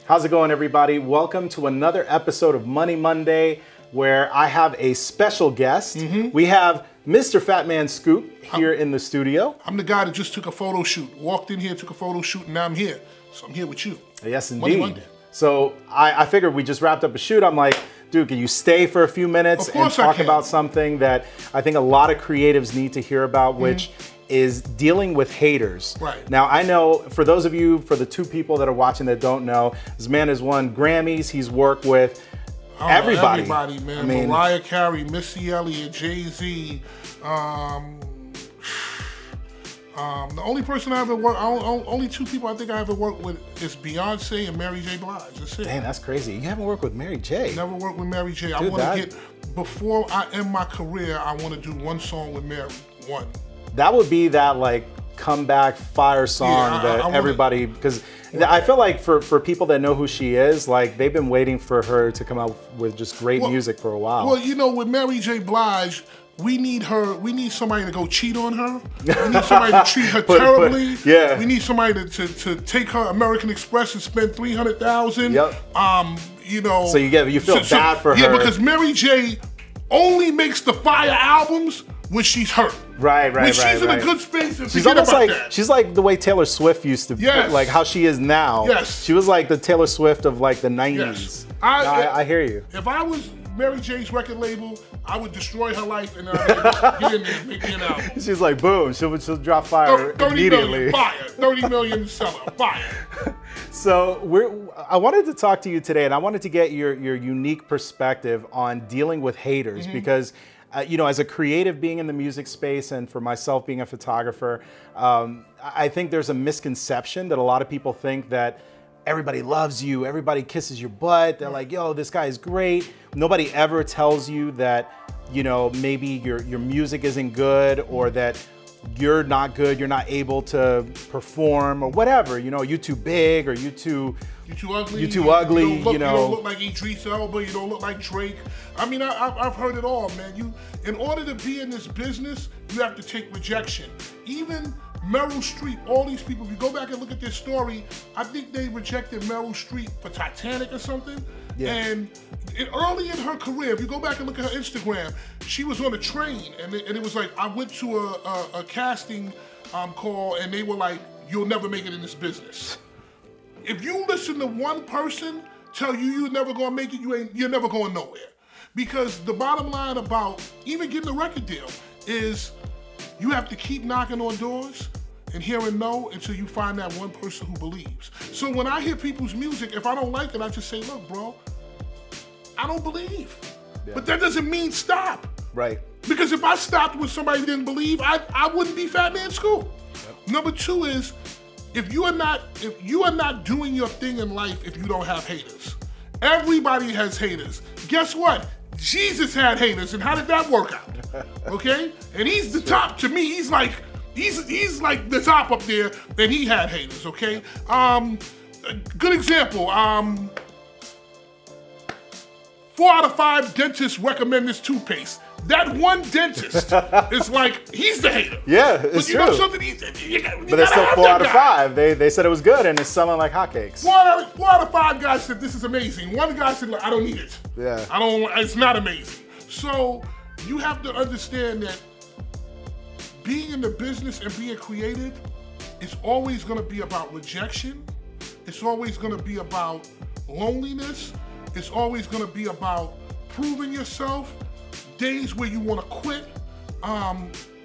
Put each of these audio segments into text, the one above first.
How's it going, everybody? Welcome to another episode of Money Monday, where I have a special guest. We have Mr. Fatman Scoop here in the studio. I'm the guy that just took a photo shoot, walked in here, took a photo shoot, and now I'm here. So I'm here with you. Yes, indeed. Money Monday. So I figured we just wrapped up a shoot. I'm like, dude, can you stay for a few minutes and talk about something that I think a lot of creatives need to hear about, which is dealing with haters. Right. Now, I know for those of you, for the two people that are watching that don't know, this man has won Grammys. He's worked with everybody. Everybody, man. I mean, Mariah Carey, Missy Elliott, Jay-Z. The only person I ever worked, only two people I think I ever worked with is Beyonce and Mary J. Blige. That's it. Damn, that's crazy. You haven't worked with Mary J. Never worked with Mary J. Dude, I want to get, before I end my career, I want to do one song with Mary. One. That would be that like comeback fire song that everybody, because I feel like for people that know who she is, like they've been waiting for her to come out with just great music for a while. Well, you know, with Mary J. Blige, we need somebody to go cheat on her. We need somebody to treat her terribly. Yeah. We need somebody to take her American Express and spend $300,000. Yep. You know. So you feel bad for her. Yeah, because Mary J. only makes the fire albums when she's hurt. Right. When she's in a good space and she's almost like that. She's like the way Taylor Swift used to be, like how she is now. Yes. She was like the Taylor Swift of like the 90s. Yes. I hear you. If I was Mary J's record label, I would destroy her life and get in there and make me an album. She's like, boom, she'll drop fire 30 immediately. Million, fire. 30 million seller, fire. So I wanted to talk to you today, and I wanted to get your unique perspective on dealing with haters, because you know, as a creative being in the music space, and for myself being a photographer, I think there's a misconception that a lot of people think that everybody loves you, everybody kisses your butt. They're like, yo, this guy is great. Nobody ever tells you that, you know, maybe your music isn't good, or that you're not good, you're not able to perform, or whatever. You know, you too big, or you too ugly. You don't look like Idris Elba. You don't look like Drake. I mean, I've heard it all, man. In order to be in this business, you have to take rejection. Even Meryl Streep, all these people, if you go back and look at their story, I think they rejected Meryl Streep for Titanic or something. Yeah. And early in her career, if you go back and look at her Instagram, she was on a train, and it was like, I went to a casting call, and they were like, you'll never make it in this business. If you listen to one person tell you you're never gonna make it, you're never going nowhere. Because the bottom line about even getting a record deal is you have to keep knocking on doors and hearing no until you find that one person who believes. So when I hear people's music, if I don't like it, I just say, look, bro, I don't believe. Yeah. But that doesn't mean stop. Right. Because if I stopped when somebody didn't believe, I wouldn't be Fatman Scoop. Yep. Number two is, if you are not doing your thing in life if you don't have haters. Everybody has haters. Guess what? Jesus had haters, and how did that work out? Okay? And he's the top to me. He's like the top up there, and he had haters, okay? A good example, 4 out of 5 dentists recommend this toothpaste. That one dentist is like, he's the hater. Yeah, it's true. But you know something? But it's still 4 out of 5. They said it was good, and it's selling like hotcakes. 4 out of 5 guys said this is amazing. One guy said, I don't need it. Yeah. It's not amazing. So you have to understand that being in the business and being creative is always gonna be about rejection. It's always gonna be about loneliness. It's always gonna be about proving yourself. Days where you want to quit,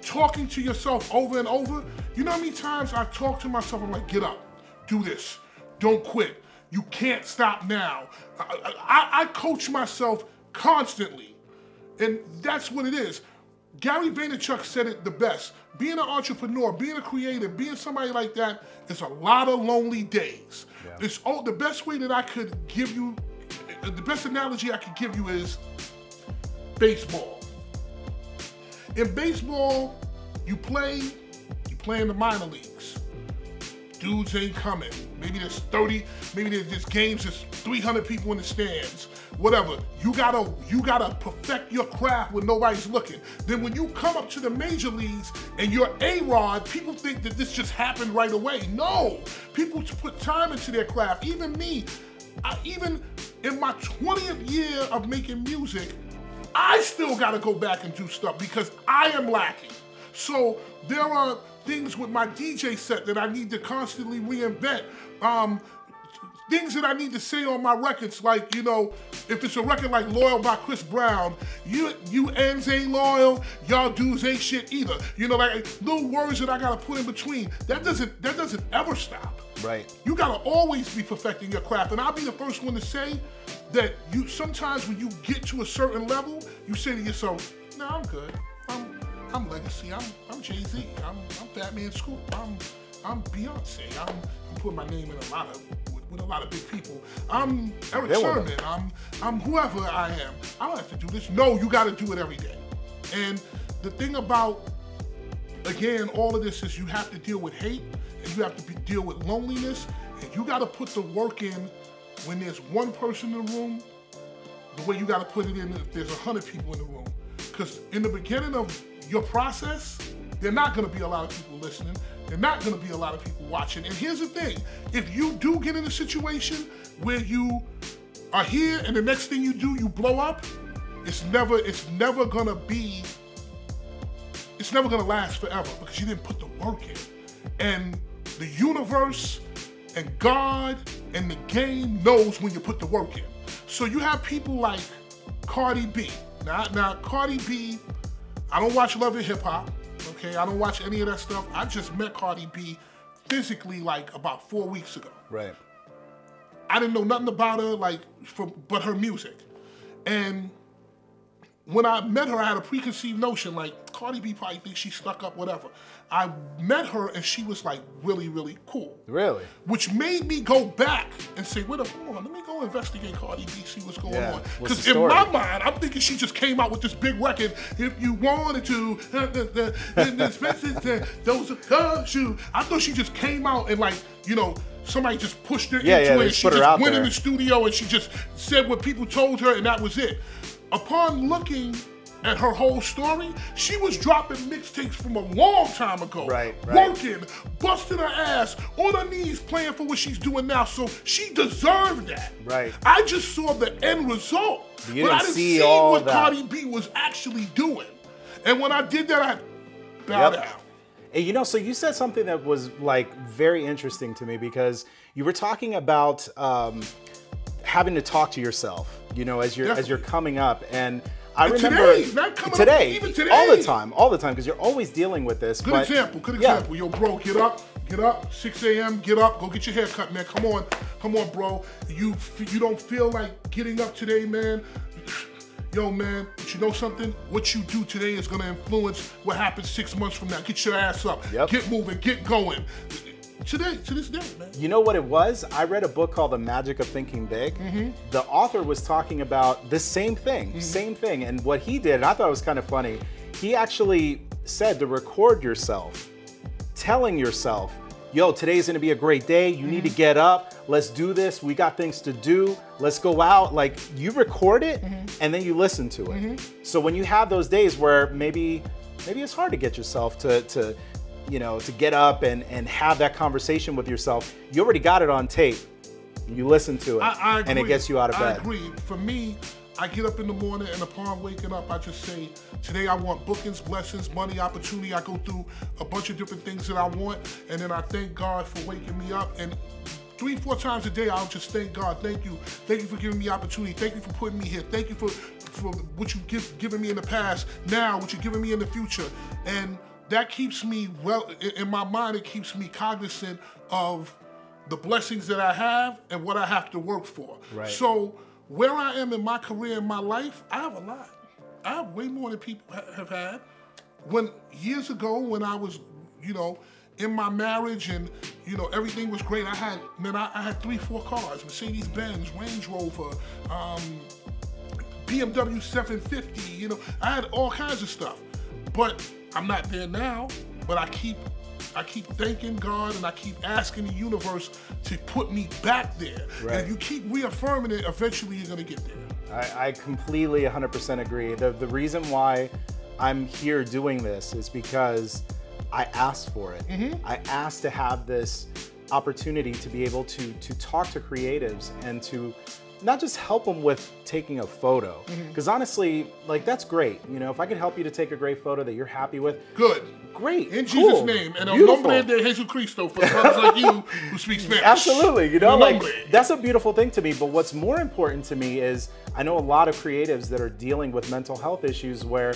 talking to yourself over and over. You know how many times I talk to myself, I'm like, get up, do this, don't quit. You can't stop now. I coach myself constantly, and that's what it is. Gary Vaynerchuk said it the best. Being an entrepreneur, being a creative, being somebody like that, is a lot of lonely days. Yeah. It's the best way that I could give you, the best analogy I could give you is baseball. In baseball, you play in the minor leagues. Dudes ain't coming. Maybe there's 30, maybe there's games, there's 300 people in the stands. Whatever. You gotta perfect your craft when nobody's looking. Then when you come up to the major leagues and you're A-Rod, people think that this just happened right away. No. People put time into their craft. Even me, even in my 20th year of making music, I still gotta go back and do stuff because I am lacking. So there are things with my DJ set that I need to constantly reinvent. Things that I need to say on my records, like, you know, if it's a record like Loyal by Chris Brown, you ends ain't loyal, y'all dudes ain't shit either. You know, like little words that I gotta put in between. That doesn't ever stop. Right. You gotta always be perfecting your craft. And I'll be the first one to say that you sometimes when you get to a certain level, you say to yourself, no, I'm good. I'm Legacy, I'm Jay-Z, I'm Fatman Scoop, I'm Beyonce, I'm putting my name in with a lot of big people. I'm Eric Sermon, I'm whoever I am. I don't have to do this. No, you gotta do it every day. And the thing about, again, all of this is you have to deal with hate, and you have to deal with loneliness, and you gotta put the work in when there's one person in the room, the way you gotta put it in if there's 100 people in the room. Because in the beginning of your process, there are not gonna be a lot of people listening. There are not gonna be a lot of people watching. And here's the thing, if you do get in a situation where you are here and the next thing you do, you blow up, it's never gonna last forever because you didn't put the work in. And the universe and God and the game knows when you put the work in. So you have people like Cardi B. Now Cardi B, I don't watch Love and Hip Hop, okay? I don't watch any of that stuff. I just met Cardi B physically like about 4 weeks ago. Right. I didn't know nothing about her, but her music. And when I met her, I had a preconceived notion, like, Cardi B probably thinks she's stuck up, whatever. I met her and she was like really, really cool. Really? Which made me go back and say, hold on, let me go investigate Cardi B, see what's going on. Because in my mind, I'm thinking she just came out with this big record, if you wanted to, those are shoes. I thought she just came out and like, you know, somebody just pushed her into it and she just went in the studio and she just said what people told her and that was it. Upon looking at her whole story, she was dropping mixtapes from a long time ago. Right. Working, busting her ass, on her knees playing for what she's doing now. So she deserved that. Right. I just saw the end result. But I didn't see what Cardi B was actually doing. And when I did that, I bowed out. And you know, so you said something that was like very interesting to me because you were talking about having to talk to yourself, you know, as you're coming up. And I remember today, all the time, because you're always dealing with this. Good example. Yo, bro, get up, 6 a.m., get up, go get your hair cut, man. Come on, bro. You don't feel like getting up today, man? Yo, man, but you know something? What you do today is gonna influence what happens 6 months from now. Get your ass up, get moving, get going. To this day, man. You know what it was? I read a book called The Magic of Thinking Big. The author was talking about the same thing, And what he did, and I thought it was kind of funny, he actually said to record yourself, telling yourself, yo, today's gonna be a great day. You need to get up. Let's do this. We got things to do. Let's go out. Like, you record it and then you listen to it. So when you have those days where maybe it's hard to get yourself to get up and have that conversation with yourself, you already got it on tape. You listen to it, I agree. And it gets you out of bed. I agree. For me, I get up in the morning and upon waking up, I just say, today I want bookings, blessings, money, opportunity. I go through a bunch of different things that I want, and then I thank God for waking me up. And 3-4 times a day, I'll just thank God. Thank you. Thank you for giving me opportunity. Thank you for putting me here. Thank you for what you've given me in the past, now what you're giving me in the future. And that keeps me, in my mind, it keeps me cognizant of the blessings that I have and what I have to work for. Right. So where I am in my career, in my life, I have a lot. I have way more than people have had. Years ago, when I was, in my marriage and, everything was great, I had 3-4 cars, Mercedes-Benz, Range Rover, BMW 750, I had all kinds of stuff. But I'm not there now, but I keep thanking God and I keep asking the universe to put me back there. Right. And if you keep reaffirming it, eventually you're gonna get there. I completely 100% agree. The reason why I'm here doing this is because I asked for it. I asked to have this opportunity to be able to talk to creatives and to not just help them with taking a photo, because honestly, like, that's great. You know, if I could help you to take a great photo that you're happy with, good. Great. In cool, Jesus' name. And beautiful. nombre de Jesus Cristo for brothers like you who speak Spanish. Absolutely. You know, like, nombre. that's a beautiful thing to me. But what's more important to me is I know a lot of creatives that are dealing with mental health issues where,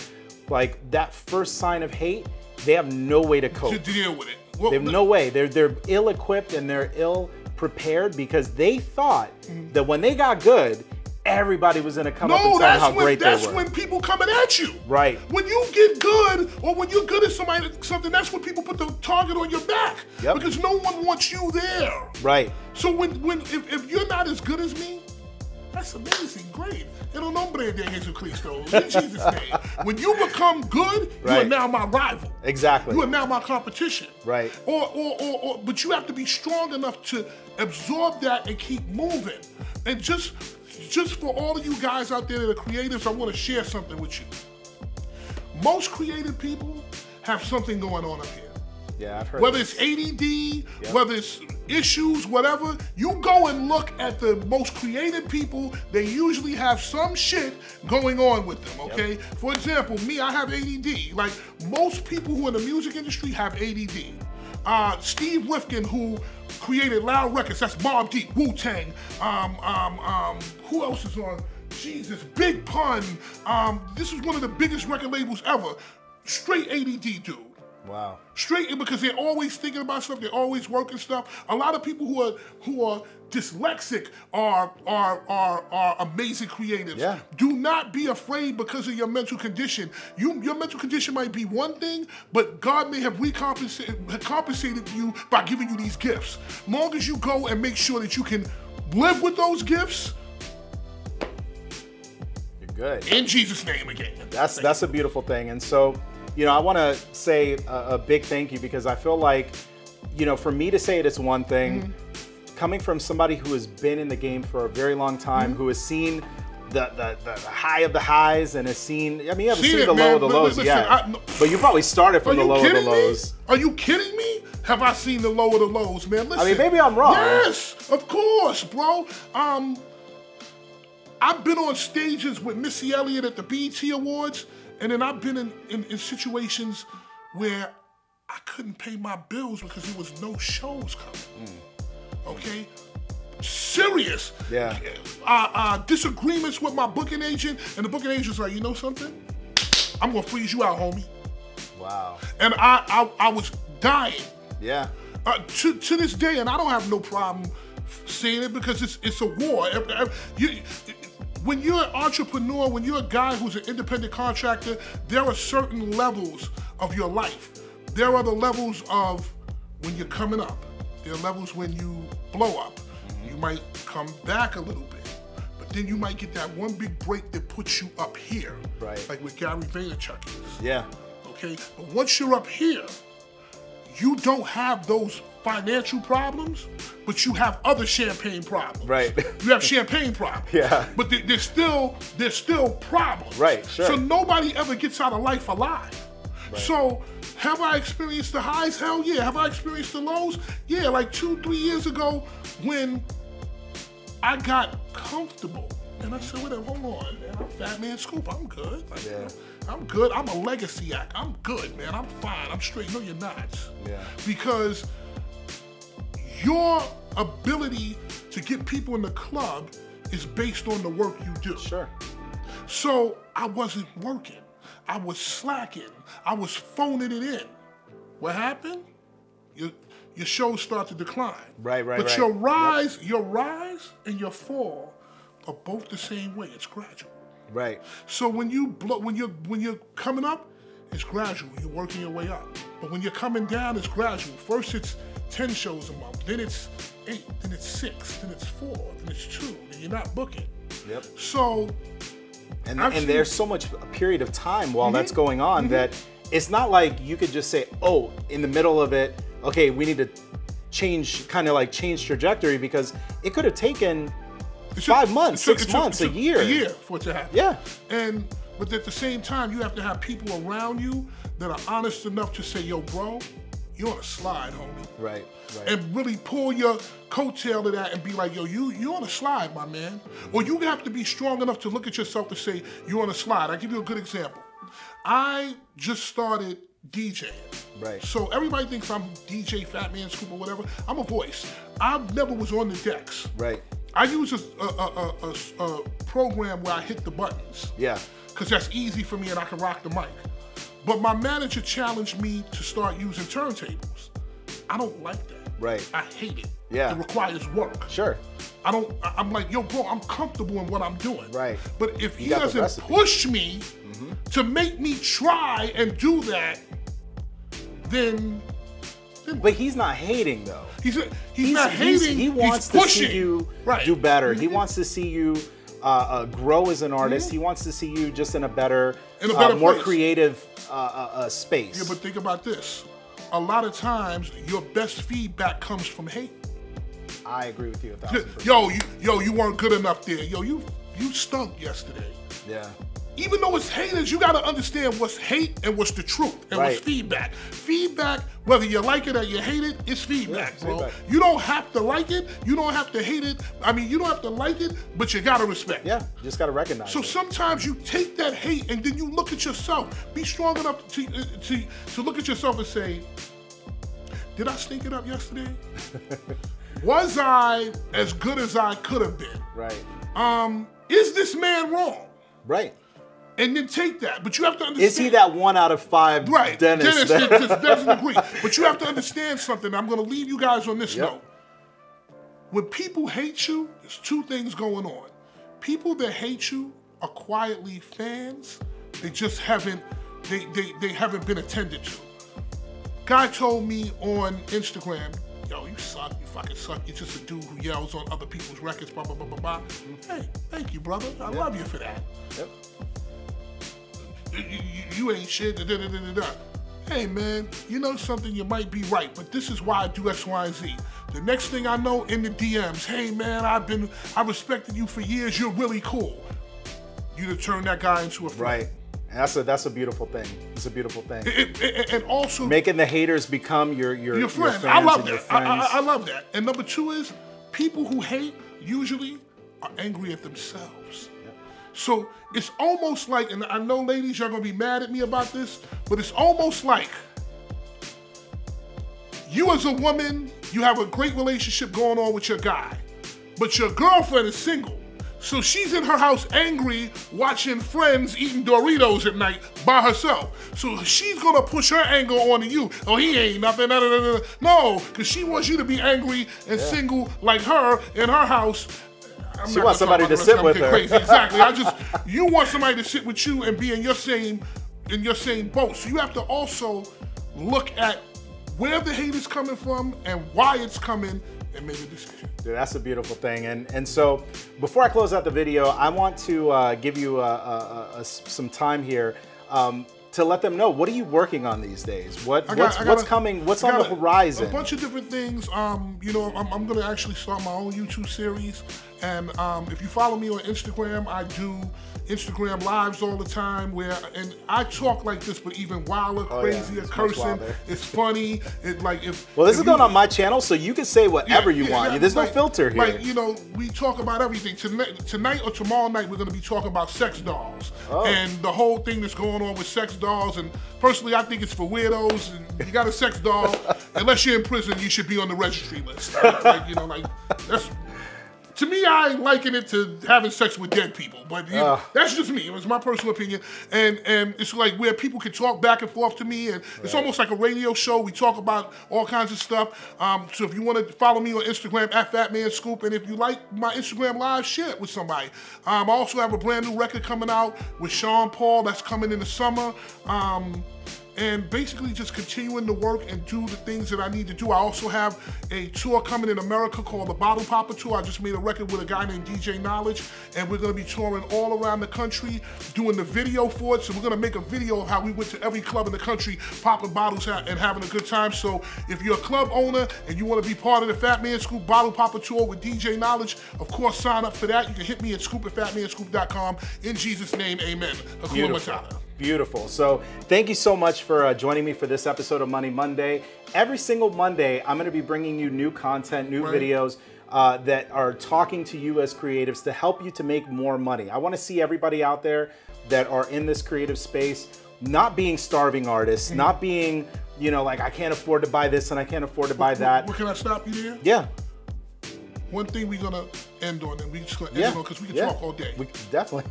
like, that first sign of hate, they have no way to cope. To deal with it. Well, they have no way. They're ill-equipped and they're ill-prepared because they thought that when they got good, everybody was gonna come up and tell them how great they were. That's when people coming at you. Right. When you get good, or when you're good at something, that's when people put the target on your back. Yep. Because no one wants you there. Right. So if you're not as good as me, that's amazing, great. En el nombre de Jesucristo, in Jesus' name. When you become good, you are now my rival. Exactly. You are now my competition. Right. But you have to be strong enough to absorb that and keep moving. And just for all of you guys out there that are creatives, I want to share something with you. Most creative people have something going on up here. Yeah, I've heard. Whether it's ADD, whether it's issues, whatever, you go and look at the most creative people, they usually have some shit going on with them, okay? Yep. For example, me, I have ADD. Like, most people who are in the music industry have ADD. Steve Rifkin, who created Loud Records, that's Mobb Deep, Wu-Tang, who else is on? Jesus, Big Pun. This is one of the biggest record labels ever. Straight ADD dude. Wow. Straight, because they're always thinking about stuff, they're always working stuff. A lot of people who are dyslexic are amazing creatives. Yeah. Do not be afraid because of your mental condition. Your mental condition might be one thing, but God may have compensated you by giving you these gifts. Long as you go and make sure that you can live with those gifts, you're good. In Jesus' name again. That's a beautiful thing. And so, you know, I want to say a big thank you because I feel like, you know, for me to say it is one thing, coming from somebody who has been in the game for a very long time, who has seen the high of the highs and has seen, I mean, you haven't seen the low of the lows yet, but you probably started from the low of the lows. Are you kidding me? Have I seen the low of the lows, man? Listen, I mean, maybe I'm wrong. Yes, of course, bro. I've been on stages with Missy Elliott at the BET Awards, and then I've been in situations where I couldn't pay my bills because there was no shows coming. Okay? Serious. Yeah. Disagreements with my booking agent, and the booking agent's like, you know something? I'm gonna freeze you out, homie. Wow. And I was dying. Yeah. To this day, and I don't have no problem saying it because it's a war. When you're an entrepreneur, when you're a guy who's an independent contractor, there are certain levels of your life. There are the levels of when you're coming up. There are levels when you blow up. You might come back a little bit, but then you might get that one big break that puts you up here. Right. Like with Gary Vaynerchuk is. Yeah. Okay, but once you're up here, you don't have those financial problems, but you have other champagne problems. Right. You have champagne problems. Yeah. But there's still problems. Right, sure. So nobody ever gets out of life alive. Right. So have I experienced the highs? Hell yeah. Have I experienced the lows? Yeah, like 2-3 years ago when I got comfortable. And I said, whatever, hold on, man. I'm Fatman Scoop. I'm good. Like, Yeah. I'm good. I'm a legacy act. I'm good, man. I'm fine. I'm straight. No, you're not. Yeah. Because your ability to get people in the club is based on the work you do. Sure. So I wasn't working. I was slacking. I was phoning it in. What happened? Your shows start to decline. Right. But your rise and your fall are both the same way. It's gradual. Right. So when you're coming up, it's gradual. You're working your way up. But when you're coming down, it's gradual. First it's 10 shows a month, then it's 8, then it's 6, then it's 4, then it's 2, then you're not booking. Yep. So and there's so much a period of time while that's going on that it's not like you could just say, oh, in the middle of it, okay, we need to change trajectory, because it could have taken 5 months, 6 months, a year. A year for it to happen. Yeah. But at the same time, you have to have people around you that are honest enough to say, yo, bro, you're on a slide, homie. Right. And really pull your coattail to that and be like, yo, you on a slide, my man. Or you have to be strong enough to look at yourself and say, you're on a slide. I'll give you a good example. I just started DJing. Right. So everybody thinks I'm DJ Fatman Scoop or whatever. I'm a voice. I never was on the decks. Right. I use a program where I hit the buttons. Yeah. Because that's easy for me and I can rock the mic. But my manager challenged me to start using turntables. I don't like that. Right. I hate it. Yeah. It requires work. Sure. I'm like, yo, bro, I'm comfortable in what I'm doing. Right. But if he doesn't push me to make me try and do that, then but he's not hating though. He's not hating. He wants to see you do better. He wants to see you grow as an artist. He wants to see you just in a better more place. creative space. Yeah, but think about this. A lot of times, your best feedback comes from hate. I agree with you 1,000%. Yo, you weren't good enough there. Yo, you stunk yesterday. Yeah. Even though it's haters, you gotta understand what's hate and what's the truth and what's feedback. Feedback, whether you like it or you hate it, it's feedback, bro. Feedback. You don't have to like it, you don't have to hate it. I mean, you don't have to like it, but you gotta respect it. Yeah, you just gotta recognize it. So sometimes you take that hate and then you look at yourself. Be strong enough to look at yourself and say, did I stink it up yesterday? Was I as good as I could have been? Right. Is this man wrong? Right. And then take that. But you have to understand. Is he that 1 out of 5 right. dentist? Dennis doesn't agree. But you have to understand something. I'm going to leave you guys on this note. When people hate you, there's 2 things going on. People that hate you are quietly fans. They just haven't, they haven't been attended to. Guy told me on Instagram, yo, you suck, you fucking suck. You're just a dude who yells on other people's records, blah, blah, blah, blah, blah. Hey, thank you, brother. I love you for that. Yep. You ain't shit, da, da, da, da, da. Hey, man, you know something, you might be right, but this is why I do X, Y, and Z. The next thing I know, in the DMs, hey, man, I respected you for years, you're really cool. You to turn that guy into a friend. Right. And that's a beautiful thing. It's a beautiful thing. And also making the haters become your friends. Your fans I love and that. I love that. And number 2 is people who hate usually are angry at themselves. So it's almost like, and I know ladies, y'all gonna be mad at me about this, but it's almost like you as a woman, you have a great relationship going on with your guy, but your girlfriend is single. So she's in her house angry, watching friends eating Doritos at night by herself. So she's gonna push her anger onto you. Oh, he ain't nothing, no, because she wants you to be angry and single like her in her house. She wants somebody to sit with her. Crazy. Exactly. You want somebody to sit with you and be in your same boat. So you have to also look at where the hate is coming from and why it's coming and make a decision. Dude, that's a beautiful thing. And so before I close out the video, I want to give you some time here to let them know, what are you working on these days? What's coming? What's on the horizon? A bunch of different things. You know, I'm going to actually start my own YouTube series. And if you follow me on Instagram, I do Instagram lives all the time and I talk like this, but even wilder, crazier, cursing. It's funny. Well, this is going on my channel, so you can say whatever you want. There's no filter here. Like, you know, we talk about everything. Tonight or tomorrow night, we're going to be talking about sex dolls and the whole thing that's going on with sex dolls. And personally, I think it's for weirdos. And you got a sex doll, unless you're in prison, you should be on the registry list. That's. To me, I liken it to having sex with dead people, but that's just me. It's my personal opinion, and it's like where people can talk back and forth to me, and it's almost like a radio show. We talk about all kinds of stuff. So if you want to follow me on Instagram at Fatman Scoop, and if you like my Instagram live, share it with somebody. I also have a brand new record coming out with Sean Paul that's coming in the summer. And basically just continuing to work and do the things that I need to do. I also have a tour coming in America called the Bottle Popper Tour. I just made a record with a guy named DJ Knowledge, and we're gonna be touring all around the country, doing the video for it. So we're gonna make a video of how we went to every club in the country, popping bottles and having a good time. So if you're a club owner and you wanna be part of the Fatman Scoop Bottle Popper Tour with DJ Knowledge, of course, sign up for that. You can hit me at scoop@fatmanscoop.com. In Jesus' name, amen. Hakuna Matata. Beautiful. So thank you so much for joining me for this episode of Money Monday. Every single Monday, I'm going to be bringing you new content, new videos that are talking to you as creatives to help you to make more money. I want to see everybody out there that are in this creative space not being starving artists, not being, you know, like I can't afford to buy this and I can't afford to buy that. Can I stop you there? Yeah. One thing we're going to end on, and we're just going to end on because we can talk all day. Definitely.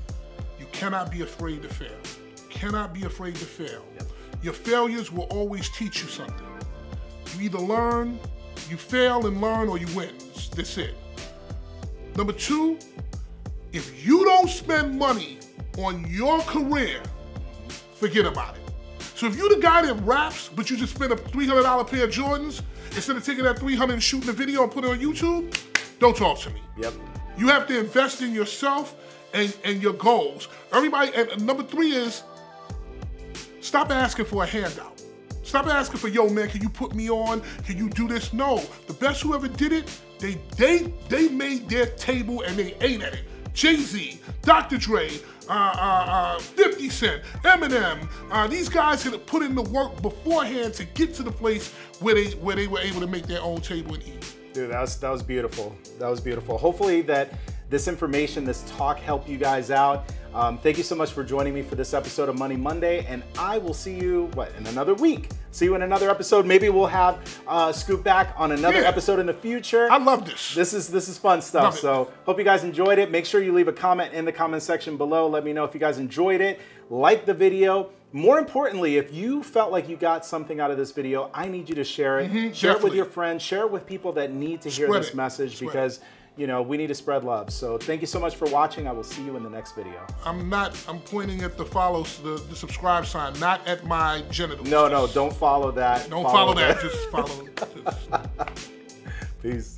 You cannot be afraid to fail. Cannot be afraid to fail. Yep. Your failures will always teach you something. You either learn, you fail and learn, or you win. That's it. Number two, if you don't spend money on your career, forget about it. So if you're the guy that raps, but you just spend a $300 pair of Jordans, instead of taking that $300 and shooting a video and putting it on YouTube, don't talk to me. Yep. You have to invest in yourself and your goals. Everybody, and number three is, stop asking for a handout. Stop asking for, yo, man, can you put me on? Can you do this? No. The best who ever did it, they made their table and they ate at it. Jay-Z, Dr. Dre, 50 Cent, Eminem, these guys had put in the work beforehand to get to the place where they were able to make their own table and eat. Dude, that was beautiful. That was beautiful. Hopefully that this information, this talk helped you guys out. Thank you so much for joining me for this episode of Money Monday, and I will see you, in another week. See you in another episode. Maybe we'll have Scoop back on another episode in the future. I love this. This is fun stuff. So hope you guys enjoyed it. Make sure you leave a comment in the comment section below. Let me know if you guys enjoyed it. Like the video. More importantly, if you felt like you got something out of this video, I need you to share it. Share it with your friends. Share it with people that need to hear this message because, you know, we need to spread love. So thank you so much for watching. I will see you in the next video. I'm pointing at the the subscribe sign, not at my genitals. No, don't follow that. Don't follow that. Just follow. Peace.